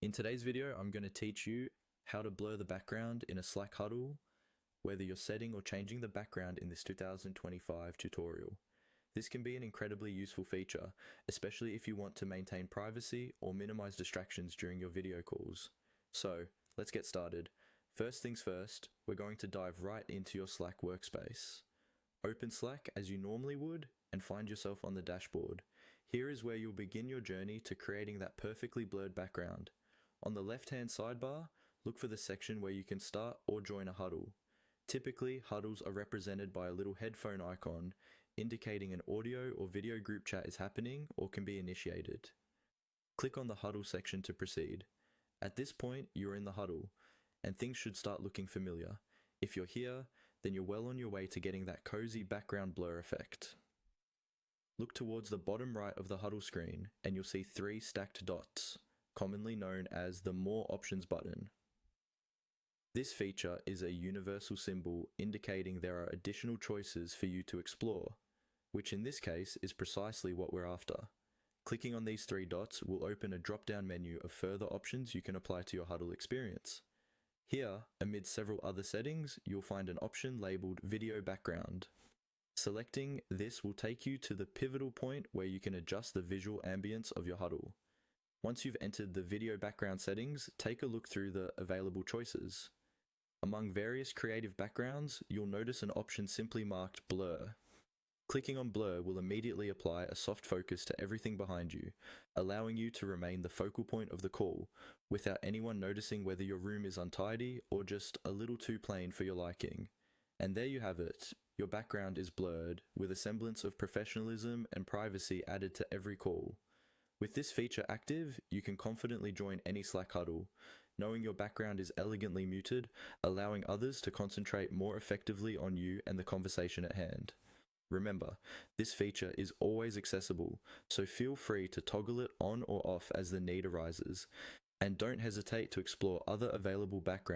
In today's video, I'm going to teach you how to blur the background in a Slack Huddle, whether you're setting or changing the background in this 2025 tutorial. This can be an incredibly useful feature, especially if you want to maintain privacy or minimize distractions during your video calls. So, let's get started. First things first, we're going to dive right into your Slack workspace. Open Slack as you normally would and find yourself on the dashboard. Here is where you'll begin your journey to creating that perfectly blurred background. On the left-hand sidebar, look for the section where you can start or join a huddle. Typically, huddles are represented by a little headphone icon, indicating an audio or video group chat is happening or can be initiated. Click on the huddle section to proceed. At this point, you're in the huddle, and things should start looking familiar. If you're here, then you're well on your way to getting that cozy background blur effect. Look towards the bottom right of the huddle screen, and you'll see 3 stacked dots, commonly known as the More Options button. This feature is a universal symbol indicating there are additional choices for you to explore, which in this case is precisely what we're after. Clicking on these 3 dots will open a drop-down menu of further options you can apply to your huddle experience. Here, amid several other settings, you'll find an option labeled Video Background. Selecting this will take you to the pivotal point where you can adjust the visual ambience of your huddle. Once you've entered the video background settings, take a look through the available choices. Among various creative backgrounds, you'll notice an option simply marked Blur. Clicking on Blur will immediately apply a soft focus to everything behind you, allowing you to remain the focal point of the call, without anyone noticing whether your room is untidy or just a little too plain for your liking. And there you have it. Your background is blurred, with a semblance of professionalism and privacy added to every call. With this feature active, you can confidently join any Slack huddle, knowing your background is elegantly muted, allowing others to concentrate more effectively on you and the conversation at hand. Remember, this feature is always accessible, so feel free to toggle it on or off as the need arises, and don't hesitate to explore other available backgrounds